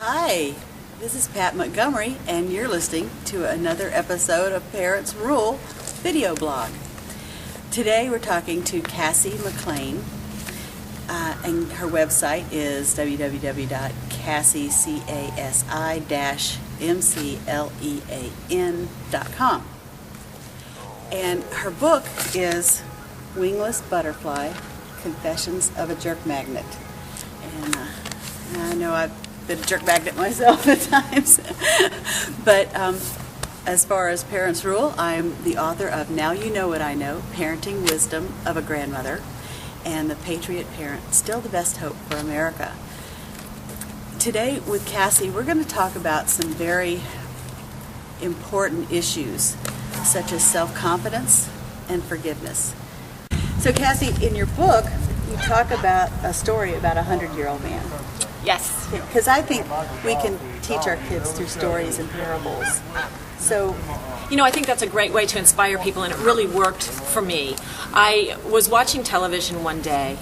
Hi, this is Pat Montgomery, and you're listening to another episode of Parents Rule video blog. Today we're talking to Casi McLean, and her website is www.casi-mclean.com. And her book is Wingless Butterfly, Confessions of a Jerk Magnet. And I know I've been a jerk magnet myself at times. But as far as Parents Rule, I'm the author of Now You Know What I Know, Parenting Wisdom of a Grandmother, and The Patriot Parent, Still the Best Hope for America. Today with Casi, we're going to talk about some very important issues, such as self-confidence and forgiveness. So Casi, in your book, you talk about a story about a 100-year-old man. Yes. Because I think we can teach our kids through stories and parables. So, I think that's a great way to inspire people, and it really worked for me. I was watching television one day,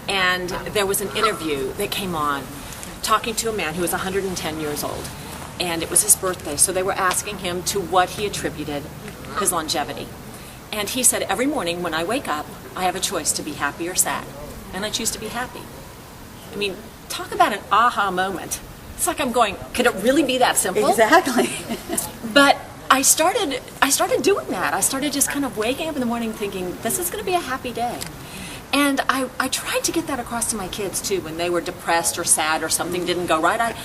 and there was an interview that came on talking to a man who was 110 years old, and it was his birthday, so they were asking him to what he attributed his longevity. And he said, every morning when I wake up, I have a choice to be happy or sad, and I choose to be happy. I mean, talk about an aha moment. It's like I'm going, could it really be that simple? Exactly. But I started doing that. I started just kind of waking up in the morning thinking, this is going to be a happy day. And I tried to get that across to my kids too when they were depressed or sad or something didn't go right. I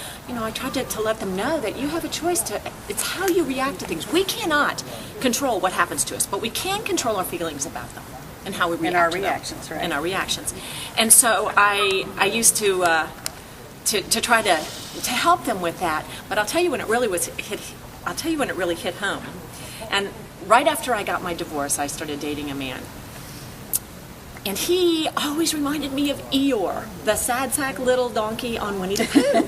tried to let them know that you have a choice it's how you react to things. We cannot control what happens to us, but we can control our feelings about them and how we react and our to reactions, them. right? And our reactions. And so I used to try to help them with that. But I'll tell you when it really hit home. And right after I got my divorce, I started dating a man. And he always reminded me of Eeyore, the sad sack little donkey on Winnie the Pooh.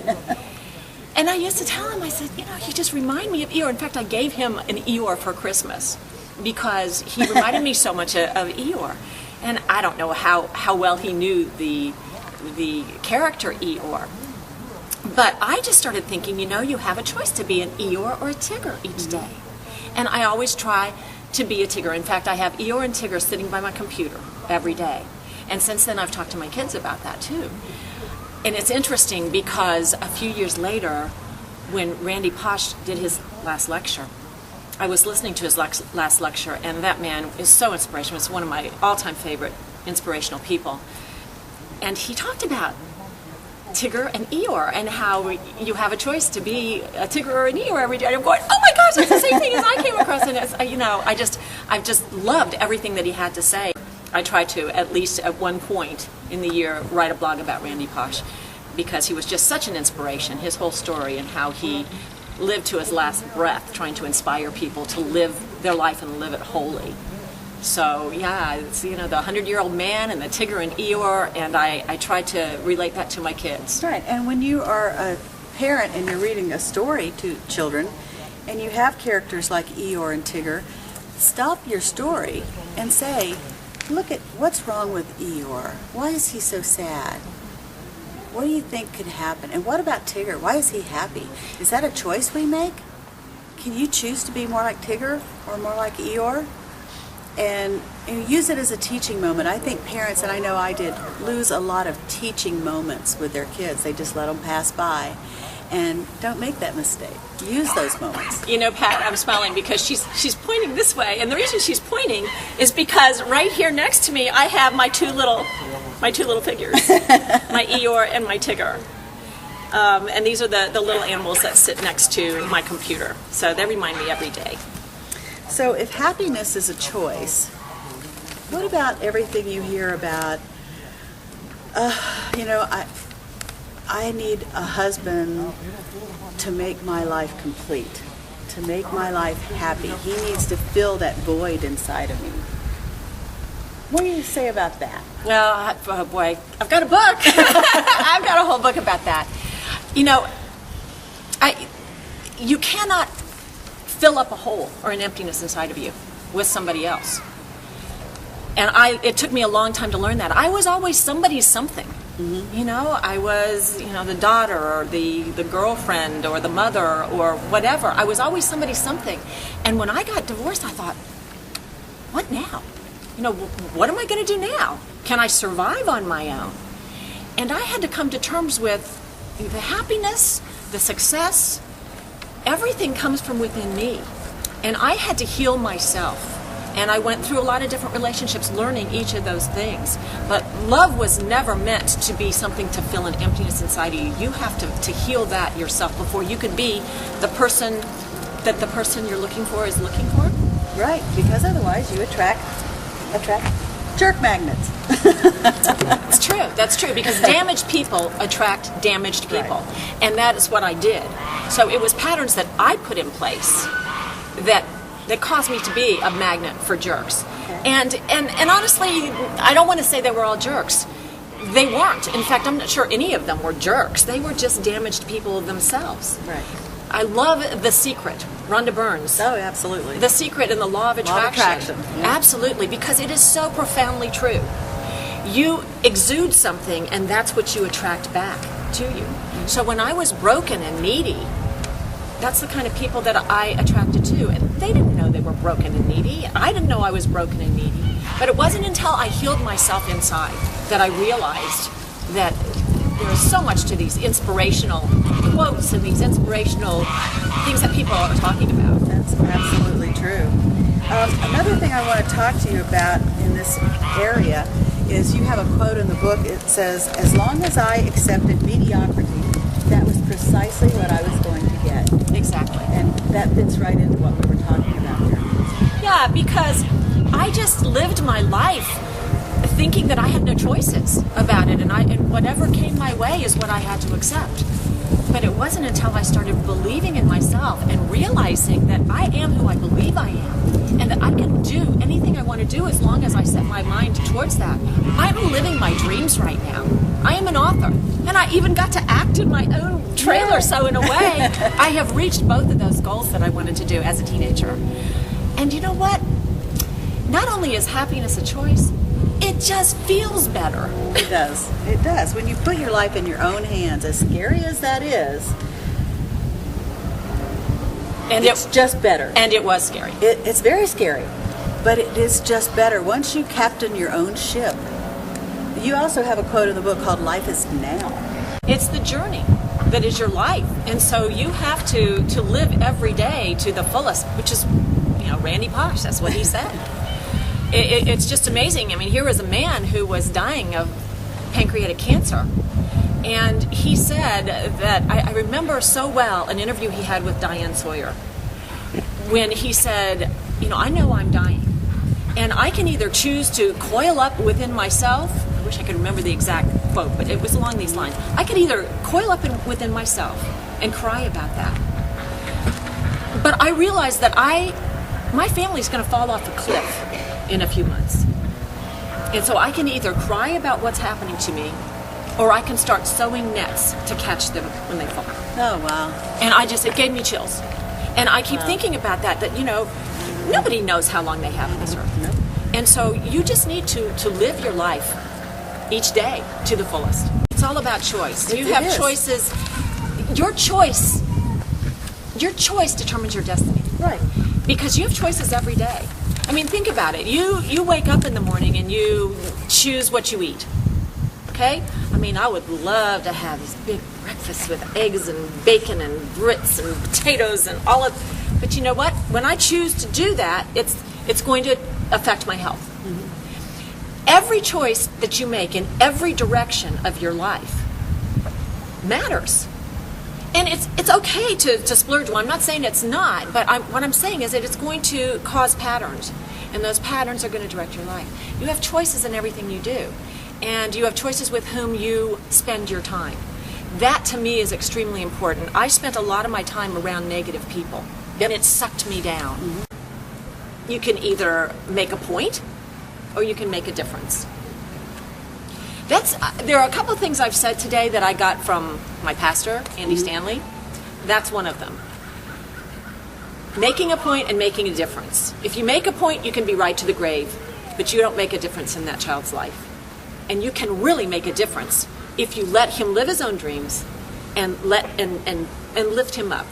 And I used to tell him, I said, you just remind me of Eeyore. In fact, I gave him an Eeyore for Christmas because he reminded me so much of Eeyore. And I don't know how well he knew the character Eeyore. But I just started thinking, you have a choice to be an Eeyore or a Tigger each day. And I always try to be a Tigger. In fact, I have Eeyore and Tigger sitting by my computer every day. And since then, I've talked to my kids about that too. And it's interesting because a few years later, when Randy Pausch did his last lecture, I was listening to his last lecture, and that man is so inspirational. It's one of my all-time favorite inspirational people. And he talked about Tigger and Eeyore and how you have a choice to be a Tigger or an Eeyore every day. I'm going, oh my gosh, that's the same thing as I came across. And I've just loved everything that he had to say. I try to, at least at one point in the year, write a blog about Randy Pausch because he was just such an inspiration. His whole story and how he lived to his last breath trying to inspire people to live their life and live it wholly. So yeah, it's the 100-year-old man and the Tigger and Eeyore, and I try to relate that to my kids. Right, and when you are a parent and you're reading a story to children, and you have characters like Eeyore and Tigger, stop your story and say, look at what's wrong with Eeyore. Why is he so sad? What do you think could happen? And what about Tigger? Why is he happy? Is that a choice we make? Can you choose to be more like Tigger or more like Eeyore? And use it as a teaching moment. I think parents, and I know I did, lose a lot of teaching moments with their kids. They just let them pass by. And don't make that mistake. Use those moments. Pat, I'm smiling because she's pointing this way, and the reason she's pointing is because right here next to me I have my two little figures, my Eeyore and my Tigger. And these are the little animals that sit next to my computer. So they remind me every day. So if happiness is a choice, what about everything you hear about, I need a husband to make my life complete, to make my life happy. He needs to fill that void inside of me. What do you say about that? Well, oh boy, I've got a book. I've got a whole book about that. You cannot fill up a hole or an emptiness inside of you with somebody else. And it took me a long time to learn that. I was always somebody's something. You know, I was, the daughter or the girlfriend or the mother or whatever. I was always somebody something. And when I got divorced, I thought, what now? What am I going to do now? Can I survive on my own? And I had to come to terms with the happiness, the success, everything comes from within me. And I had to heal myself. And I went through a lot of different relationships learning each of those things. But love was never meant to be something to fill an emptiness inside of you. You have to heal that yourself before you can be the person that the person you're looking for is looking for. Right, because otherwise you attract jerk magnets. That's true, because damaged people attract damaged people. Right. And that is what I did. So it was patterns that I put in place that caused me to be a magnet for jerks. Okay. And honestly, I don't want to say they were all jerks. They weren't. In fact, I'm not sure any of them were jerks. They were just damaged people themselves. Right. I love The Secret, Rhonda Byrne's. Oh, absolutely. The Secret and the Law of Attraction. Law of Attraction. Yeah. Absolutely, because it is so profoundly true. You exude something, and that's what you attract back to you. So when I was broken and needy, that's the kind of people that I attracted to. And they didn't know they were broken and needy. I didn't know I was broken and needy. But it wasn't until I healed myself inside that I realized that there is so much to these inspirational quotes and these inspirational things that people are talking about. That's absolutely true. Another thing I want to talk to you about in this area is you have a quote in the book. It says, "As long as I accepted mediocrity, that was precisely what I was going to get." Exactly. And that fits right into what we were talking about here. Yeah, because I just lived my life thinking that I had no choices about it, and whatever came my way is what I had to accept. But it wasn't until I started believing in myself and realizing that I am who I believe I am, and that I can do anything I want to do as long as I set my mind towards that. I'm living my dreams right now. I am an author, and I even got to act in my own trailer, so in a way, I have reached both of those goals that I wanted to do as a teenager. And you know what? Not only is happiness a choice, it just feels better. It does. It does. When you put your life in your own hands, as scary as that is, And it's just better. And it was scary. It's very scary, but it is just better once you captain your own ship. You also have a quote in the book called "Life is now." It's the journey that is your life, and so you have to live every day to the fullest, which is, Randy Posh. That's what he said. It's just amazing. I mean, here was a man who was dying of pancreatic cancer, and he said that I remember so well an interview he had with Diane Sawyer when he said, I know I'm dying, and I can either choose to coil up within myself. I wish I could remember the exact quote, but it was along these lines. I could either coil up within myself and cry about that, but I realized that my family's going to fall off a cliff in a few months. And so I can either cry about what's happening to me, or I can start sewing nets to catch them when they fall. Oh, wow. And it gave me chills. And I keep thinking about that nobody knows how long they have on this earth. Nope. And so you just need to live your life each day to the fullest. It's all about choice. You have choices. Your choice determines your destiny. Right. Because you have choices every day. I mean, think about it. You wake up in the morning and you choose what you eat. Okay? I mean, I would love to have these big breakfasts with eggs and bacon and grits and potatoes and all of. But you know what? When I choose to do that, it's going to affect my health. Mm-hmm. Every choice that you make in every direction of your life matters. And it's okay to splurge. Well, I'm not saying it's not, but what I'm saying is that it's going to cause patterns, and those patterns are going to direct your life. You have choices in everything you do, and you have choices with whom you spend your time. That, to me, is extremely important. I spent a lot of my time around negative people, and it sucked me down. Mm-hmm. You can either make a point, or you can make a difference. There are a couple of things I've said today that I got from my pastor, Andy Stanley. That's one of them. Making a point and making a difference. If you make a point, you can be right to the grave, but you don't make a difference in that child's life. And you can really make a difference if you let him live his own dreams and lift him up.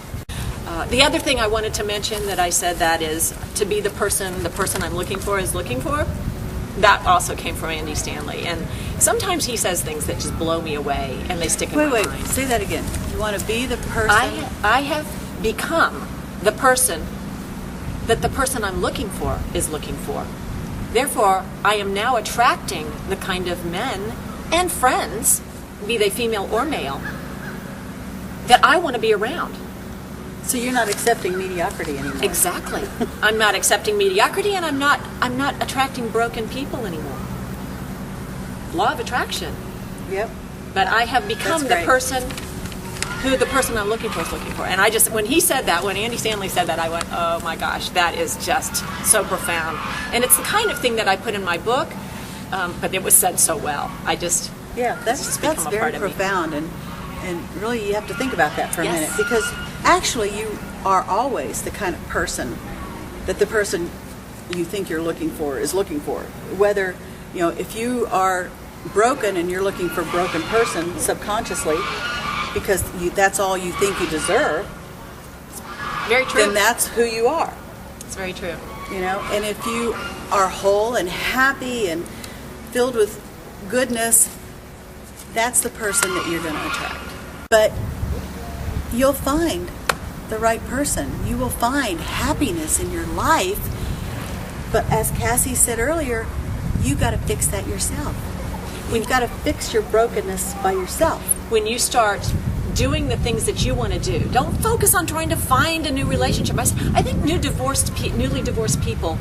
The other thing I wanted to mention that I said that is to be the person I'm looking for is looking for. That also came from Andy Stanley, and sometimes he says things that just blow me away, and they stick in my mind. Say that again. You want to be the person. I have become the person that the person I'm looking for is looking for. Therefore, I am now attracting the kind of men and friends, be they female or male, that I want to be around. So you're not accepting mediocrity anymore. Exactly. I'm not accepting mediocrity, and I'm not attracting broken people anymore. Law of attraction. Yep. But I have become the person who the person I'm looking for is looking for. And I just, when he said that, when Andy Stanley said that, I went, oh my gosh, that is just so profound. And it's the kind of thing that I put in my book, but it was said so well. That's very profound, and really you have to think about that for a minute, because actually you are always the kind of person that the person you think you're looking for is looking for. Whether, if you are broken and you're looking for a broken person subconsciously because that's all you think you deserve, very true. Then that's who you are. It's very true. And if you are whole and happy and filled with goodness, that's the person that you're going to attract. But you'll find the right person. You will find happiness in your life. But as Cassie said earlier, you got to fix that yourself. You've got to fix your brokenness by yourself. When you start doing the things that you want to do, don't focus on trying to find a new relationship. I think newly divorced people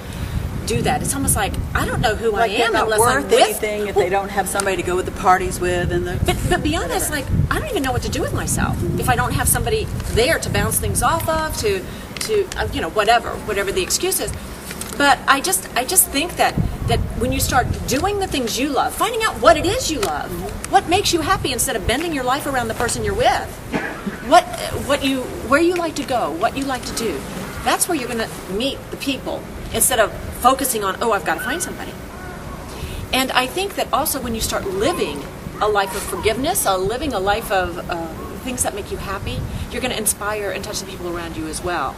do that. It's almost like, I don't know who I am unless I'm with anything if they don't have somebody to go with the parties with. But beyond that, it's like, I don't even know what to do with myself if I don't have somebody there to bounce things off of, to whatever the excuse is. But I just think that when you start doing the things you love, finding out what it is you love, what makes you happy, instead of bending your life around the person you're with, where you like to go, what you like to do, that's where you're going to meet the people, instead of focusing on, I've got to find somebody. And I think that also when you start living a life of forgiveness, living a life of things that make you happy, you're going to inspire and touch the people around you as well.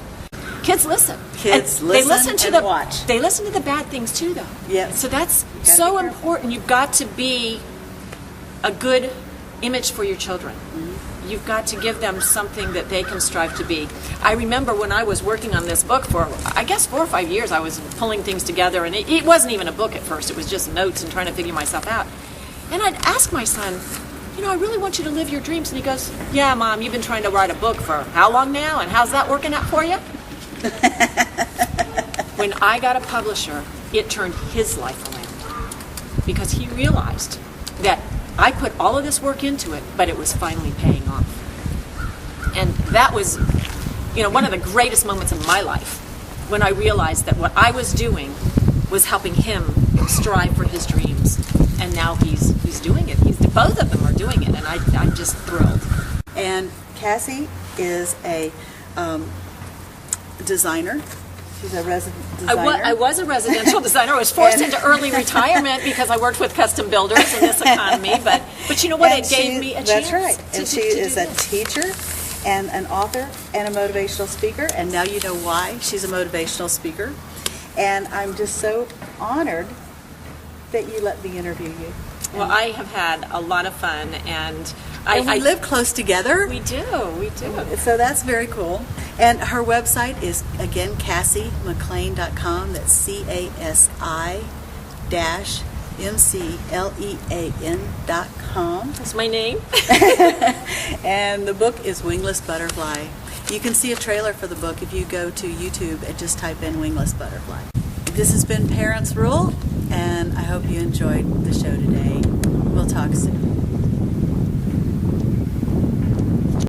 Kids listen. They listen to watch. They listen to the bad things too, though. Yeah. So that's so important. You've got to be a good image for your children. Mm-hmm. You've got to give them something that they can strive to be. I remember when I was working on this book for, I guess, 4 or 5 years, I was pulling things together, and it wasn't even a book at first. It was just notes and trying to figure myself out. And I'd ask my son, I really want you to live your dreams. And he goes, yeah, Mom, you've been trying to write a book for how long now? And how's that working out for you? When I got a publisher, it turned his life around, because he realized that I put all of this work into it, but it was finally paying off. And that was, one of the greatest moments of my life, when I realized that what I was doing was helping him strive for his dreams. And now he's doing it. Both of them are doing it, and I'm just thrilled. And Cassie is a designer. She's a resident designer. I was a residential designer. I was forced into early retirement because I worked with custom builders in this economy. But you know what? It gave me a chance. That's right. And she is a teacher and an author and a motivational speaker. And now you know why she's a motivational speaker. And I'm just so honored that you let me interview you. Well, I have had a lot of fun, and we live close together. We do. So that's very cool. And her website is, again, CasiMcLean.com. That's CASI-MCLEAN.com. That's my name. And the book is Wingless Butterfly. You can see a trailer for the book if you go to YouTube and just type in Wingless Butterfly. This has been Parents Rule, and I hope you enjoyed the show today. We'll talk soon.